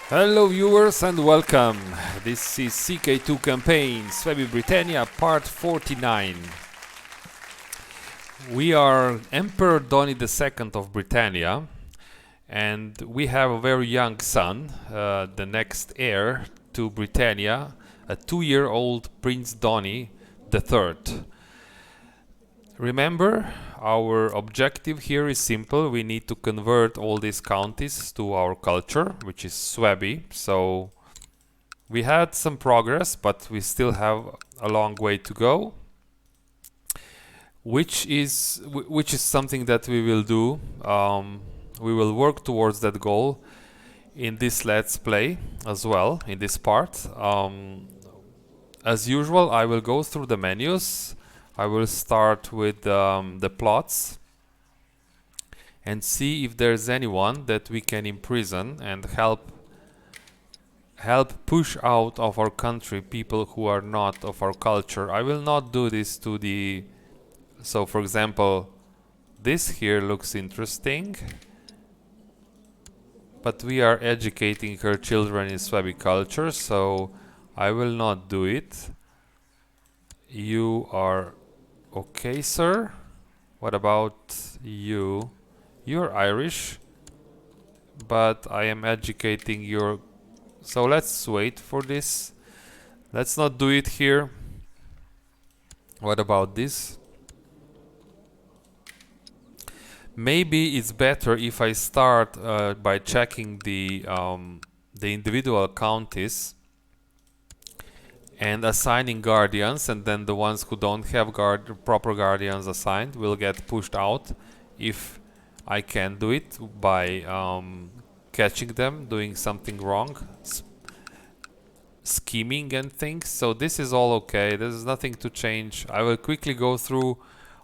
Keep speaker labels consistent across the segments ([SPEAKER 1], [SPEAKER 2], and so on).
[SPEAKER 1] Hello viewers and welcome. This is CK2 campaign, Suebi Britannia part 49. We are Emperor Donny II of Britannia and we have a very young son, the next heir to Britannia, a 2-year-old Prince Donny III. Remember, our objective here is simple. We need to convert all these counties to our culture, which is Suebi. So we had some progress, but we still have a long way to go, which is something that we will do. We will work towards that goal in this Let's Play as well, in this part. As usual, I will go through the menus. I will start with the plots and see if there's anyone that we can imprison and help push out of our country people who are not of our culture. I will not do this to the... So for example, this here looks interesting, but we are educating her children in Suebi culture, so I will not do it. You are okay, sir. What about you? You're Irish, but I am educating your... So let's wait for this. Let's not do it here. What about this? Maybe it's better if I start by checking the individual counties and assigning guardians, and then the ones who don't have proper guardians assigned will get pushed out if I can do it by catching them doing something wrong, scheming and things. So this is all okay, there's nothing to change. I will quickly go through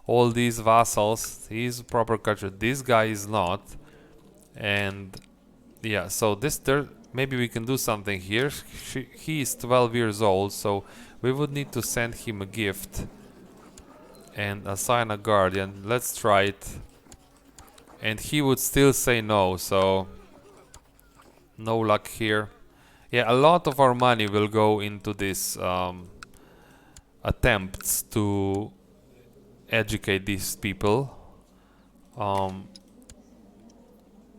[SPEAKER 1] all these vassals. He's proper culture, this guy is not, and yeah, so this there maybe we can do something here. He is 12 years old, so we would need to send him a gift and assign a guardian. Let's try it. And he would still say no, so no luck here. Yeah, a lot of our money will go into this attempts to educate these people.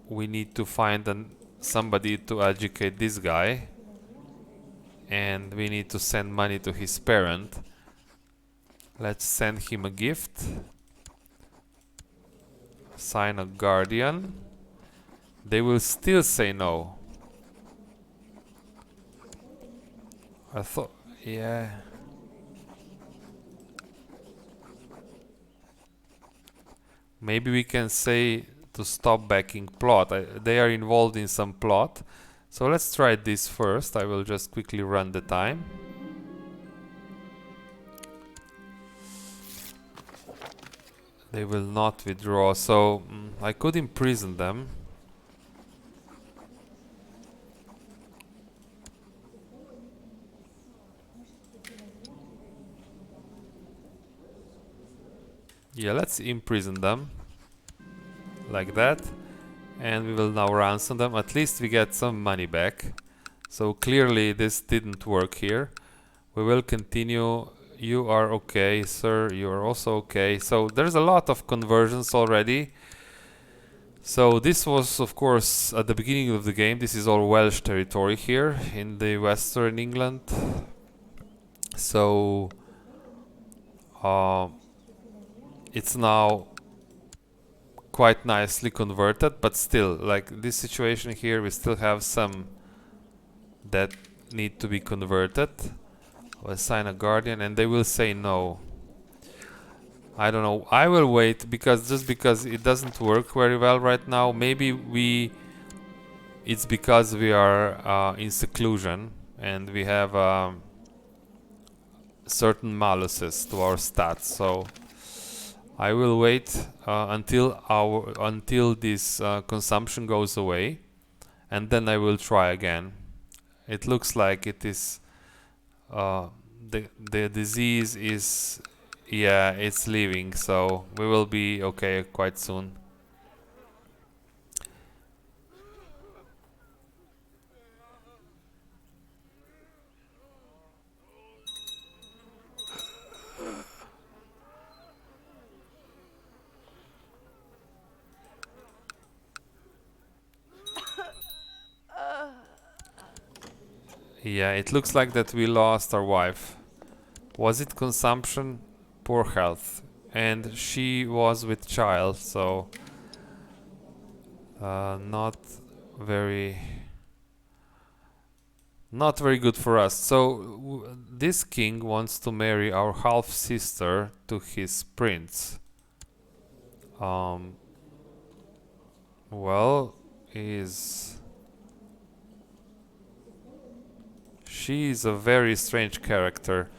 [SPEAKER 1] We need to find somebody to educate this guy, and we need to send money to his parent. Let's send him a gift. Assign a guardian. They will still say no. I thought, yeah. Maybe we can say to stop backing plot. They are involved in some plot. So let's try this first. I will just quickly run the time. They will not withdraw, so I could imprison them. Yeah, let's imprison them like that, and we will now ransom them. At least we get some money back. So clearly this didn't work here. We will continue. You are okay, sir. You are also okay. So there's a lot of conversions already. So this was, of course, at the beginning of the game. This is all Welsh territory here in the Western England. So it's now quite nicely converted, but still, like this situation here, we still have some that need to be converted. I'll assign a guardian and they will say no. I don't know, I will wait, because just because it doesn't work very well right now. Maybe it's because we are in seclusion and we have certain maluses to our stats. So I will wait until this consumption goes away, and then I will try again. It looks like it is the disease is, yeah, it's leaving, so we will be okay quite soon. Yeah, it looks like that we lost our wife. Was it consumption? Poor health. And she was with child, so not very not very good for us. So this king wants to marry our half sister to his prince. Um, well, is she is a very strange character.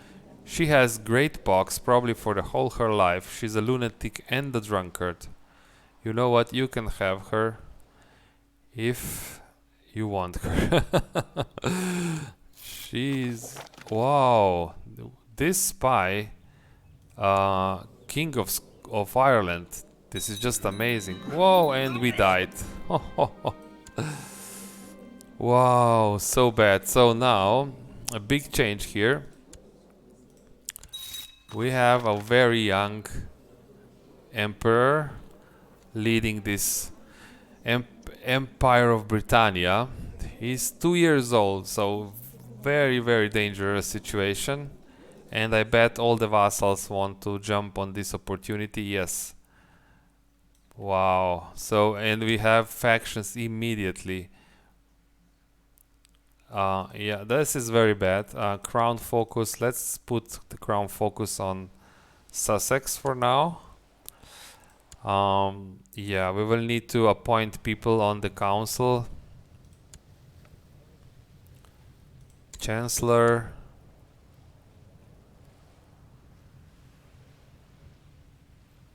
[SPEAKER 1] She has great pox, probably for the whole her life. She's a lunatic and a drunkard. You know what? You can have her if you want her. She's wow. This spy, king of Ireland. This is just amazing. Whoa, and we died. Wow, so bad. So now a big change here. We have a very young emperor leading this Empire of Britannia. He's 2 years old, so very, very dangerous situation. And I bet all the vassals want to jump on this opportunity. Yes. Wow. So, and we have factions immediately. Yeah, this is very bad. Crown focus. Let's put the crown focus on Sussex for now. Yeah, we will need to appoint people on the council. Chancellor.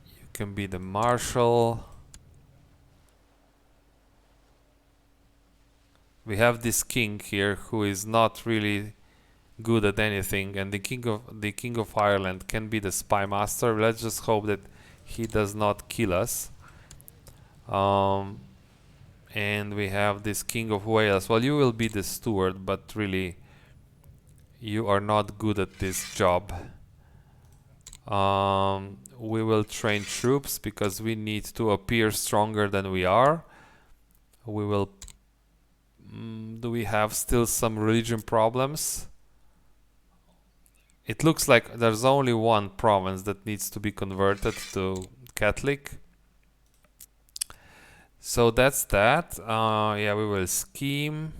[SPEAKER 1] You can be the marshal. We have this king here who is not really good at anything, and the king of Ireland can be the spy master. Let's just hope that he does not kill us. And we have this king of Wales. Well, you will be the steward, but really you are not good at this job. We will train troops because we need to appear stronger than we are. We will do we have still some religion problems? It looks like there's only one province that needs to be converted to Catholic. So that's that. Yeah, we will scheme,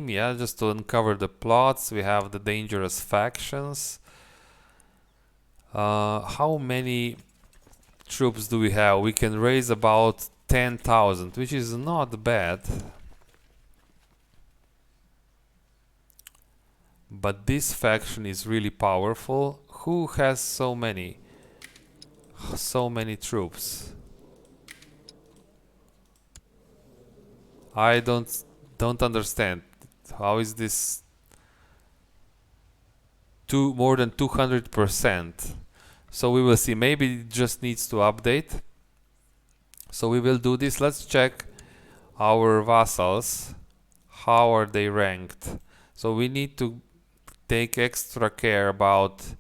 [SPEAKER 1] yeah, just to uncover the plots. We have the dangerous factions. How many troops do we have? We can raise about 10,000, which is not bad. But this faction is really powerful. Who has so many troops? I don't understand. How is this more than 200%? So we will see. Maybe it just needs to update. So we will do this. Let's check our vassals. How are they ranked? So we need to take extra care about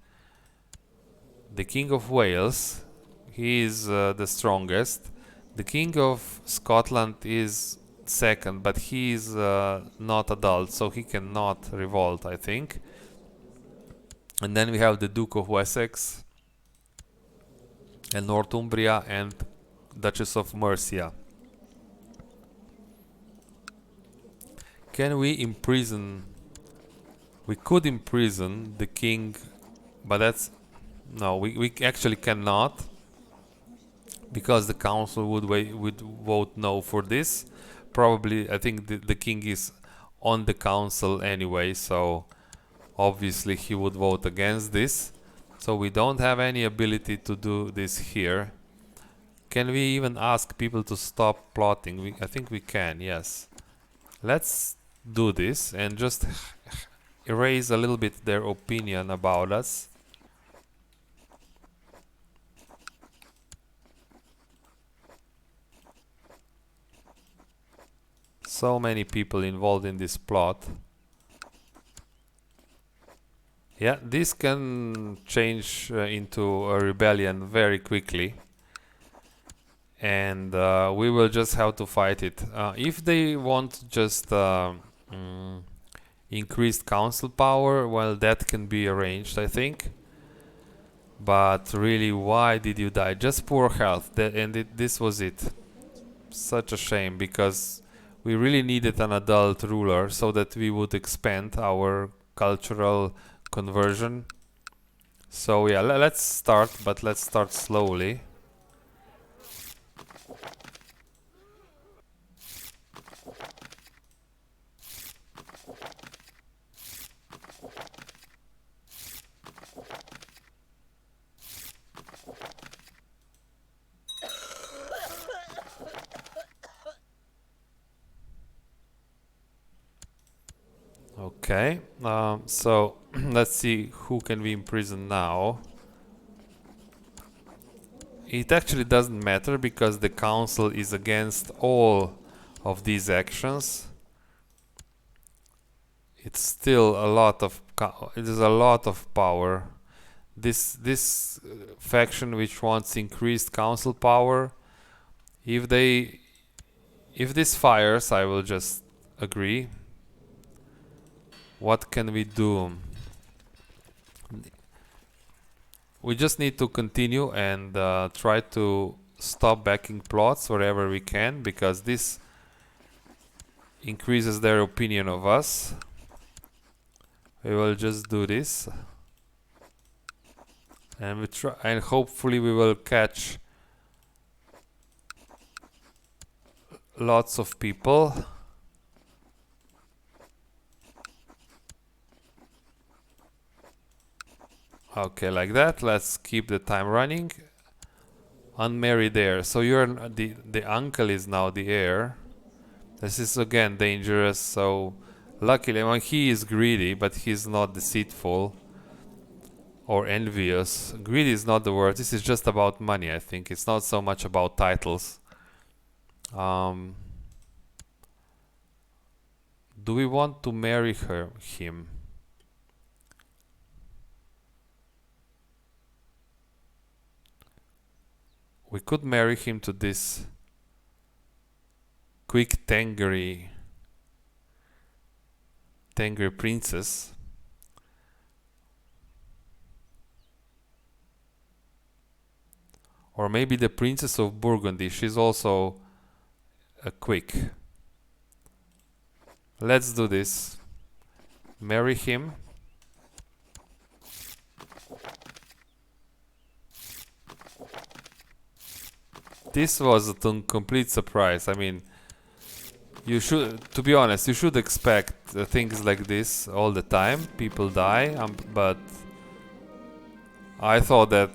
[SPEAKER 1] the King of Wales. He is the strongest. The King of Scotland is second, but he is not adult, so he cannot revolt, I think. And then we have the Duke of Wessex and Northumbria and Duchess of Mercia. Can we imprison? We could imprison the king, but that's no. We actually cannot, because the council would vote no for this. Probably, I think the king is on the council anyway, so obviously he would vote against this. So we don't have any ability to do this here. Can we even ask people to stop plotting? I think we can, yes. Let's do this and just erase a little bit their opinion about us. So many people involved in this plot. Yeah, this can change into a rebellion very quickly. And we will just have to fight it. If they want just Increased council power, well, that can be arranged, I think. But really, why did you die? Just poor health, this was it. Such a shame, because we really needed an adult ruler so that we would expand our cultural conversion. So yeah, let's start, but let's start slowly. Okay, so let's see who can we imprison now. It actually doesn't matter because the council is against all of these actions. It's still a lot of it is a lot of power. This faction which wants increased council power, if this fires, I will just agree. What can we do? We just need to continue and try to stop backing plots wherever we can, because this increases their opinion of us. We will just do this, and we try, and hopefully we will catch lots of people. Okay, like that. Let's keep the time running. Unmarried heir. So you're the uncle is now the heir. This is again dangerous. So luckily, well, he is greedy, but he's not deceitful or envious. Greedy is not the word. This is just about money, I think. It's not so much about titles. Do we want to marry him? We could marry him to this quick Tengri princess. Or maybe the princess of Burgundy. She's also a quick. Let's do this. Marry him. This was a complete surprise. I mean, you should, to be honest, you should expect things like this all the time. People die, but I thought that,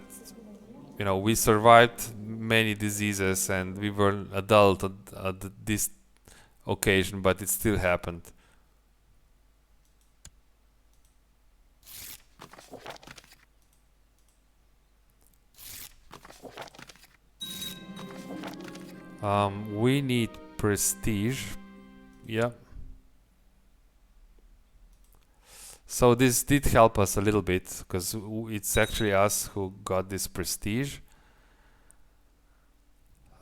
[SPEAKER 1] you know, we survived many diseases and we were adult at this occasion, but it still happened. We need prestige. Yeah. So this did help us a little bit, because it's actually us who got this prestige.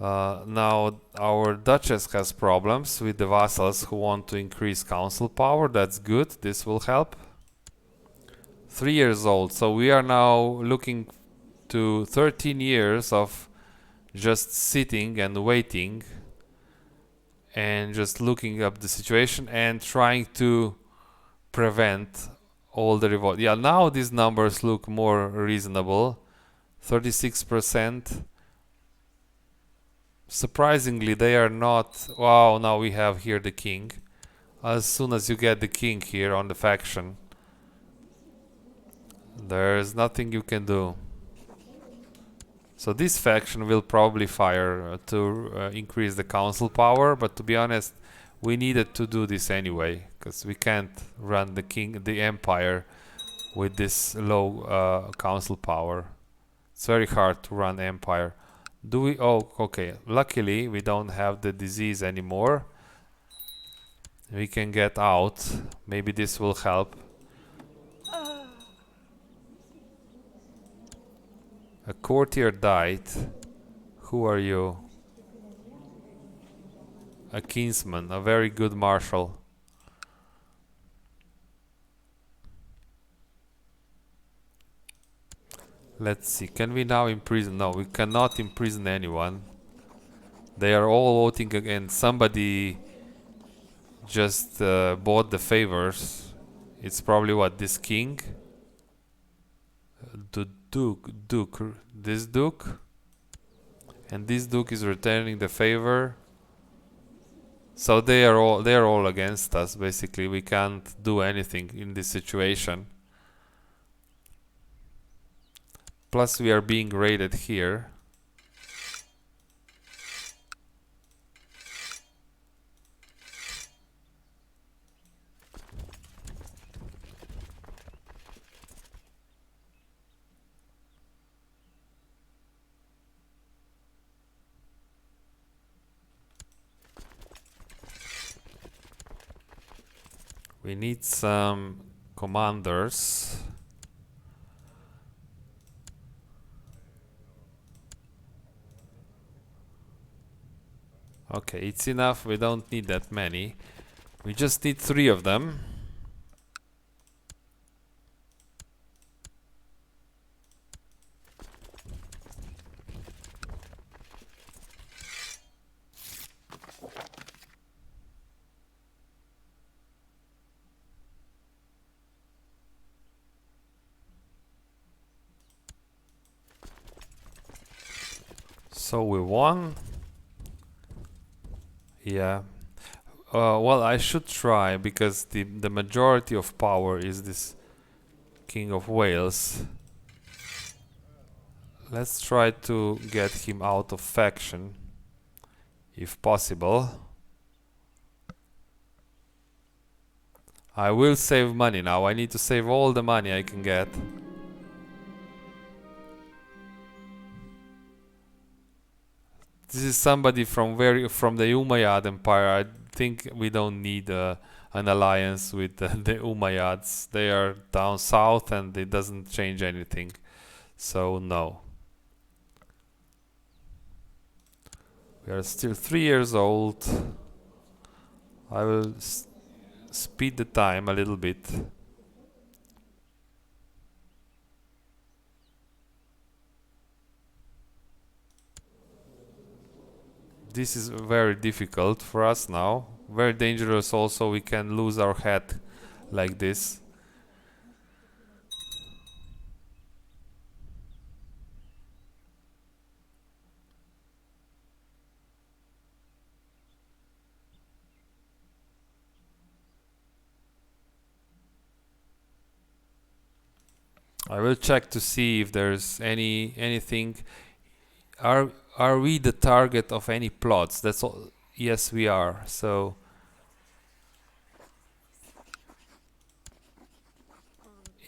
[SPEAKER 1] Now our Duchess has problems with the vassals who want to increase council power. That's good. This will help. 3 years old. So we are now looking to 13 years of just sitting and waiting and just looking up the situation and trying to prevent all the revolt. Yeah, now these numbers look more reasonable. 36%. Surprisingly, they are not. Wow, now we have here the king. As soon as you get the king here on the faction, there's nothing you can do. So this faction will probably fire to increase the council power, but to be honest, we needed to do this anyway, because we can't run the empire with this low council power. It's very hard to run empire. Do we? Oh, okay. Luckily, we don't have the disease anymore. We can get out. Maybe this will help. A courtier died. Who are you? A kinsman, a very good marshal. Let's see, can we now imprison? No, we cannot imprison anyone. They are all voting against somebody. Just bought the favors. It's probably what, this king? The duke, this duke? And this duke is returning the favor. So they are all against us basically. We can't do anything in this situation. Plus we are being raided here. We need some commanders. Okay, it's enough. We don't need that many. We just need 3 of them. So we won. Yeah. Well, I should try because the majority of power is this King of Wales. Let's try to get him out of faction, if possible. I will save money now. I need to save all the money I can get. This is somebody from the Umayyad Empire. I think we don't need an alliance with the Umayyads. They are down south and it doesn't change anything. So no. We are still 3 years old. I will speed the time a little bit. This is very difficult for us now. Very dangerous also. We can lose our head like this. I will check to see if there's anything. Are we the target of any plots? That's all. Yes, we are. So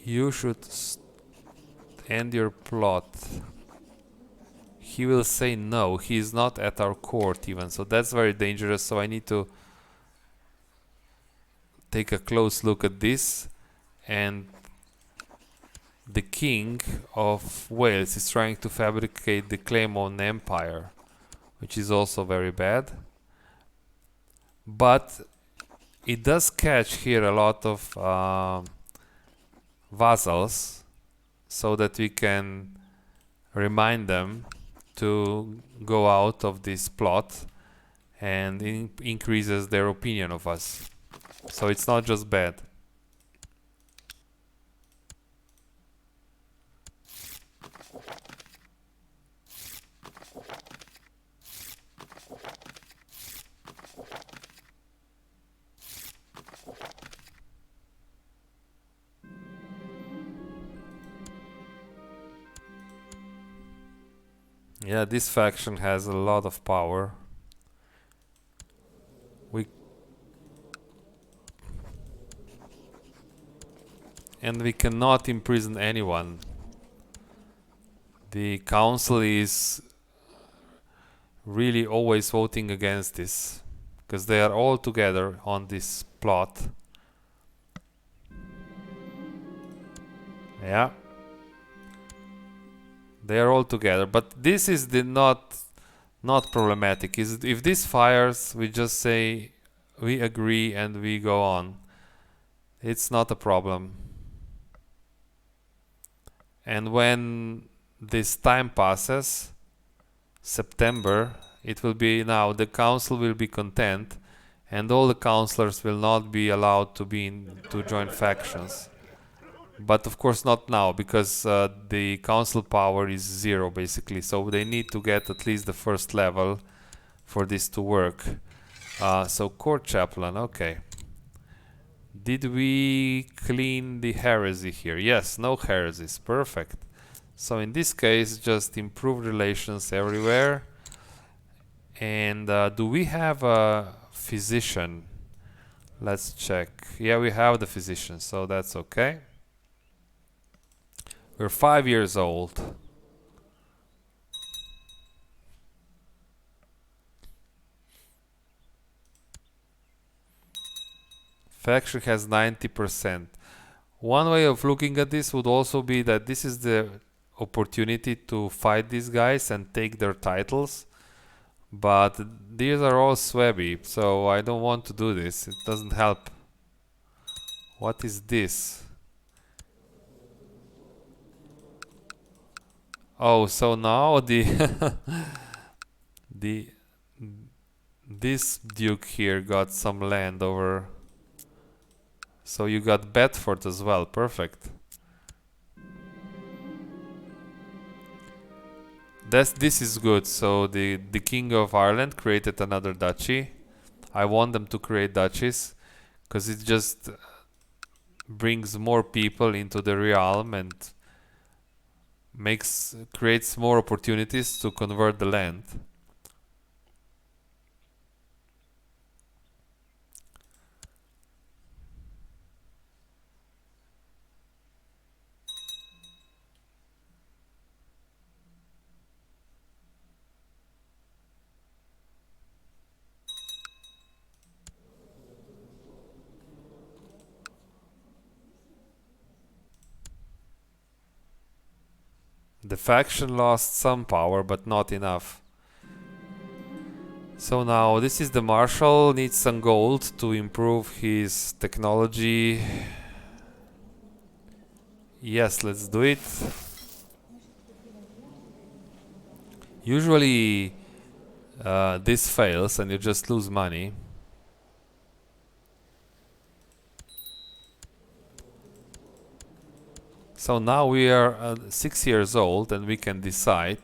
[SPEAKER 1] you should end your plot. He will say no. He is not at our court even. So that's very dangerous. So I need to take a close look at this. And the King of Wales is trying to fabricate the claim on empire, which is also very bad. But it does catch here a lot of vassals, so that we can remind them to go out of this plot, and increases their opinion of us. So it's not just bad. Yeah, this faction has a lot of power. And we cannot imprison anyone. The council is really always voting against this, because they are all together on this plot. Yeah. They are all together, but this is not problematic. If this fires, we just say we agree and we go on. It's not a problem. And when this time passes, September, it will be now the council will be content, and all the councillors will not be allowed to to join factions. But of course not now, because the council power is 0 basically, so they need to get at least the first level for this to work. So court chaplain, okay. Did we clean the heresy here? Yes, no heresies, perfect. So in this case, just improve relations everywhere. And do we have a physician? Let's check. Yeah, we have the physician, so that's okay. We're 5 years old. Faction has 90%. One way of looking at this would also be that this is the opportunity to fight these guys and take their titles. But these are all Suebi, so I don't want to do this. It doesn't help. What is this? Oh, so now the this duke here got some land over. So you got Bedford as well. Perfect. This is good. So the King of Ireland created another duchy. I want them to create duchies because it just brings more people into the realm and creates more opportunities to convert the land. The faction lost some power, but not enough. So now this is the Marshal, needs some gold to improve his technology. Yes, let's do it. Usually this fails and you just lose money. So now we are 6 years old and we can decide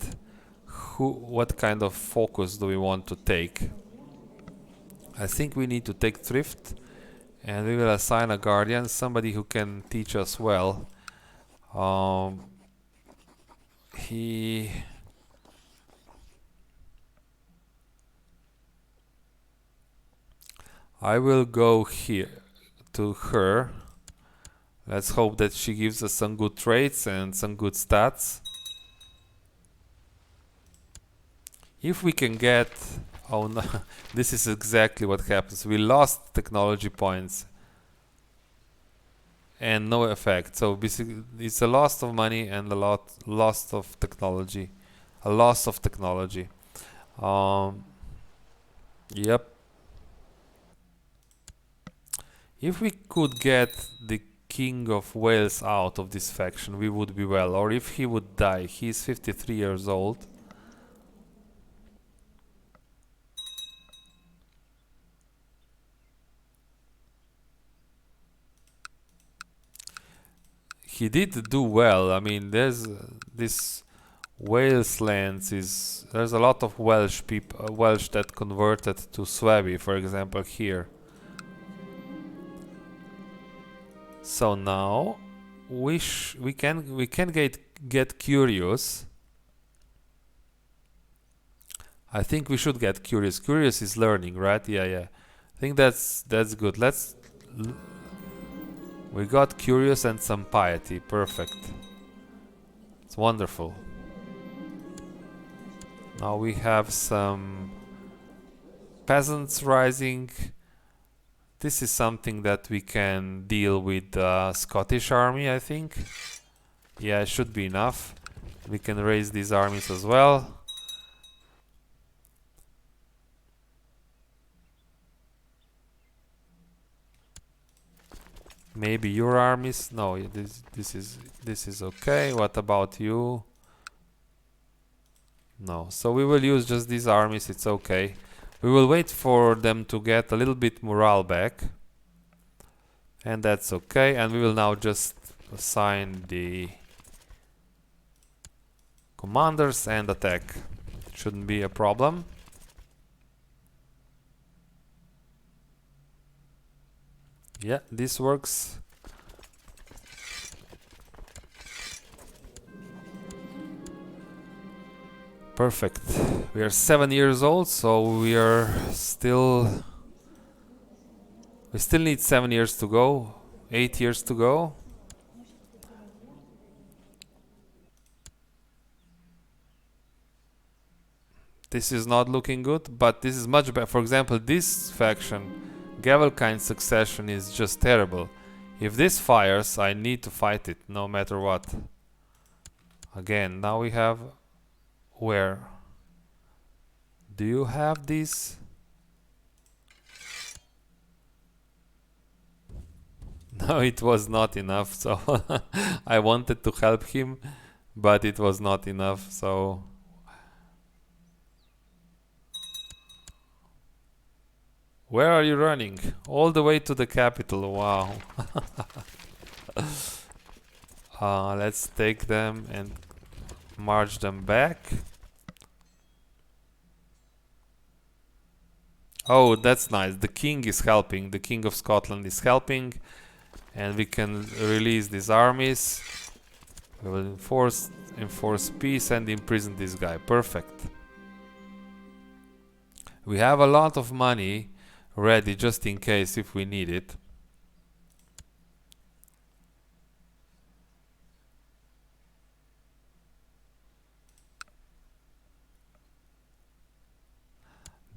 [SPEAKER 1] what kind of focus do we want to take. I think we need to take thrift, and we will assign a guardian, somebody who can teach us well. I will go here to her. Let's hope that she gives us some good traits and some good stats. If we can get... Oh no, this is exactly what happens. We lost technology points and no effect. So basically it's a loss of money and a loss of technology. A loss of technology. Yep. If we could get the King of Wales out of this faction, we would be well. Or if he would die. He's 53 years old. He did do well. I mean, there's this Wales lands is... There's a lot of Welsh people, Welsh that converted to Suebi, for example, here. So now we can get curious. I think we should get curious. Curious is learning, right? Yeah. I think that's good. We got curious and some piety. Perfect. It's wonderful. Now we have some peasants rising. This is something that we can deal with the Scottish army, I think. Yeah, it should be enough. We can raise these armies as well. Maybe your armies? No, this is okay. What about you? No, so we will use just these armies, it's okay. We will wait for them to get a little bit morale back. And that's okay, and we will now just assign the commanders and attack. Shouldn't be a problem. Yeah, this works. Perfect. We are 7 years old, so we still need 7 years to go. 8 years to go. This is not looking good, but this is much better. For example, this faction, Gavelkind succession, is just terrible. If this fires, I need to fight it, no matter what. Again, now we have... Where? Do you have this? No, it was not enough, so I wanted to help him, but it was not enough, so... Where are you running? All the way to the capital, wow. Let's take them and march them back. Oh, that's nice. The king is helping. The king of Scotland is helping. And we can release these armies. We will enforce peace and imprison this guy. Perfect. We have a lot of money ready just in case if we need it.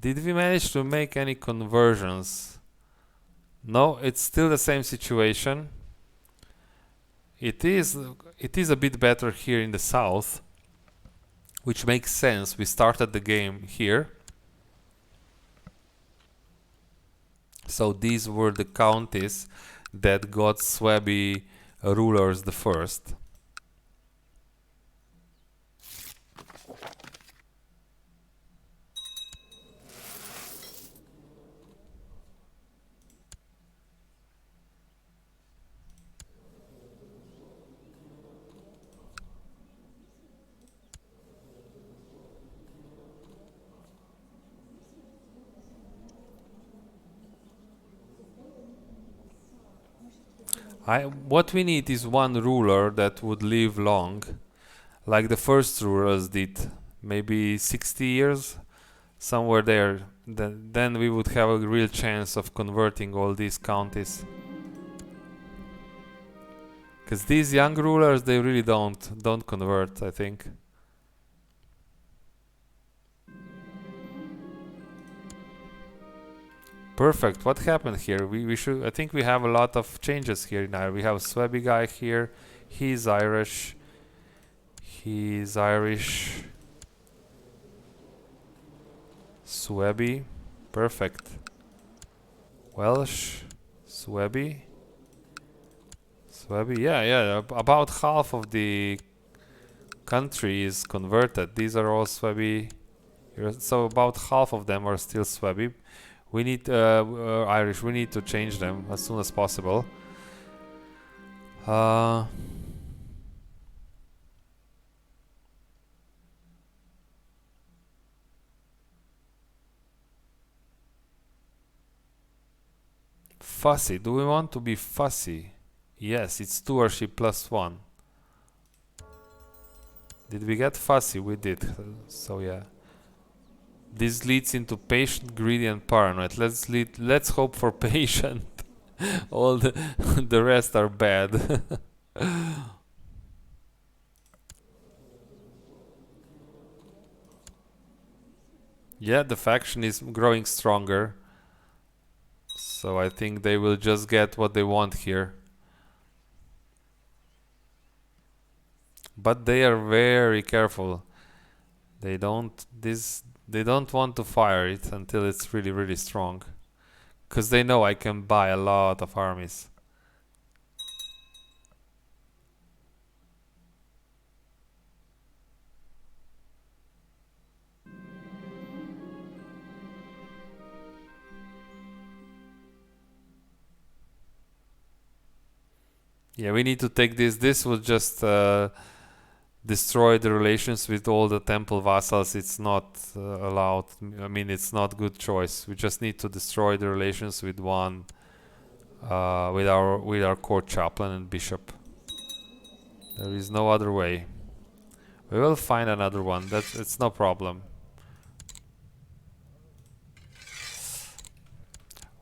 [SPEAKER 1] Did we manage to make any conversions? No, it's still the same situation. It is a bit better here in the south, which makes sense. We started the game here. So these were the counties that got Suebi rulers the first. What we need is one ruler that would live long, like the first rulers did, maybe 60 years, somewhere there. Then we would have a real chance of converting all these counties. Because these young rulers, they really don't convert, I think. Perfect. What happened here? I think we have a lot of changes here now. We have Suebi guy here. He's Irish. He's Irish. Suebi. Perfect. Welsh. Suebi. Suebi. Yeah. About half of the country is converted. These are all Suebi. So about half of them are still Suebi. We need Irish. We need to change them as soon as possible. Fussy. Do we want to be fussy? Yes, it's stewardship +1. Did we get fussy? We did. So yeah. This leads into patient, greedy, and paranoid. Let's hope for patient. All the rest are bad. Yeah, the faction is growing stronger. So I think they will just get what they want here. But they are very careful. They don't want to fire it until it's really, really strong. Because they know I can buy a lot of armies. Yeah, we need to take this. This would just destroy the relations with all the temple vassals. It's not allowed. I mean, it's not good choice. We just need to destroy the relations with one, with our court chaplain and bishop. There is no other way. We will find another one. It's no problem.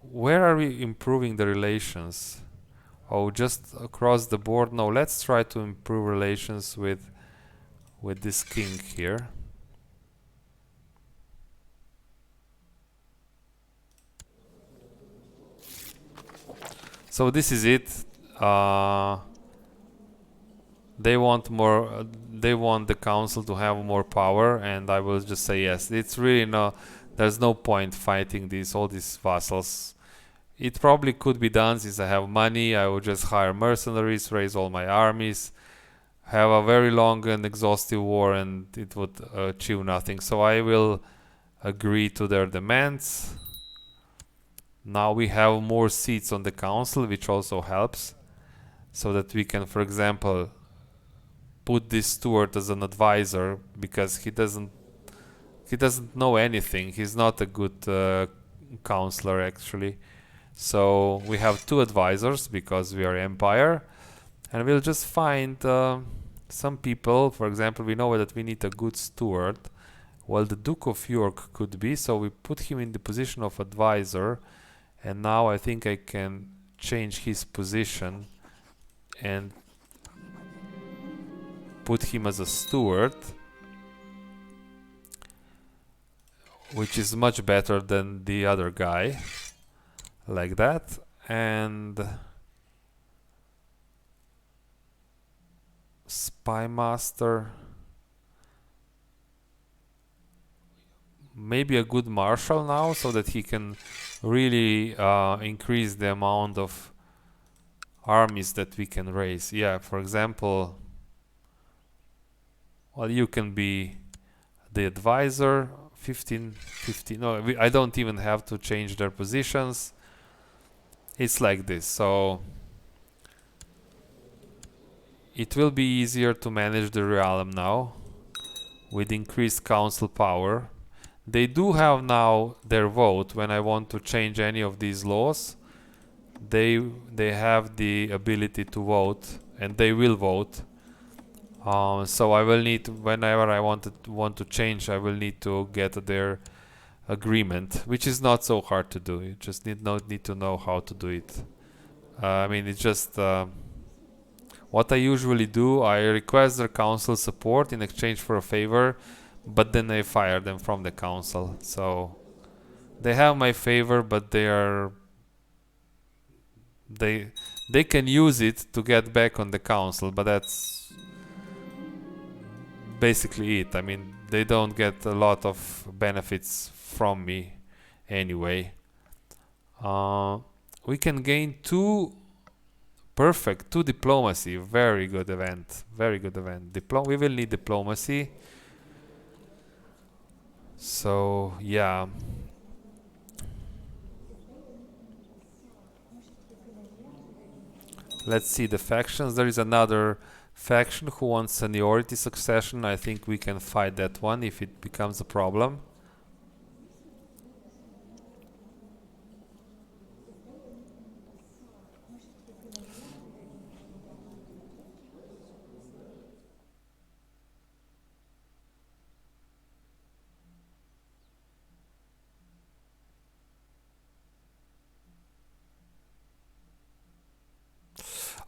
[SPEAKER 1] Where are we improving the relations? Oh, just across the board? No, let's try to improve relations with this king here. So this is it. They want more. They want the council to have more power, and I will just say yes. It's really there's no point fighting all these vassals. It probably could be done since I have money. I will just hire mercenaries, raise all my armies, have a very long and exhaustive war, and it would achieve nothing. So I will agree to their demands. Now we have more seats on the council, which also helps, so that we can, for example, put this steward as an advisor, because he doesn't know anything. He's not a good counselor actually. So we have 2 advisors because we are empire, and we'll just find some people. For example, we know that we need a good steward. Well, the Duke of York could be, so we put him in the position of advisor, and now I think I can change his position and put him as a steward, which is much better than the other guy, like that. And spy master, maybe a good marshal now, so that he can really increase the amount of armies that we can raise. Yeah, for example, well, you can be the advisor. 15. No, I don't even have to change their positions. It's like this. So it will be easier to manage the realm now with increased council power. They do have now their vote when I want to change any of these laws. They have the ability to vote, and they will vote. So I will need, whenever I want to change, I will need to get their agreement, which is not so hard to do. You just need to know how to do it. I mean, it's just what I usually do. I request their council support in exchange for a favor, but then I fire them from the council. So they have my favor, but they can use it to get back on the council, but that's basically it. I mean, they don't get a lot of benefits from me anyway. We can gain 2 diplomacy. Very good event. Very good event. We will need diplomacy. So yeah. Let's see the factions. There is another faction who wants seniority succession. I think we can fight that one if it becomes a problem.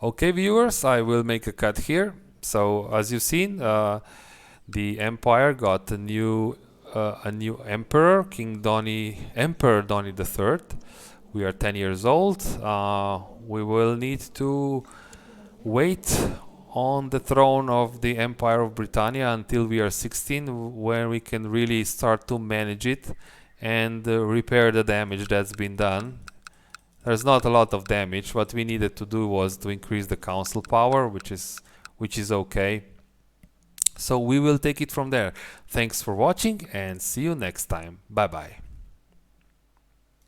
[SPEAKER 1] Okay, viewers, I will make a cut here. So as you've seen, the empire got a new emperor, Emperor Donny III. We are 10 years old. We will need to wait on the throne of the Empire of Britannia until we are 16, where we can really start to manage it and repair the damage that's been done. There's not a lot of damage. What we needed to do was to increase the council power, which is okay. So we will take it from there. Thanks for watching and see you next time. Bye bye.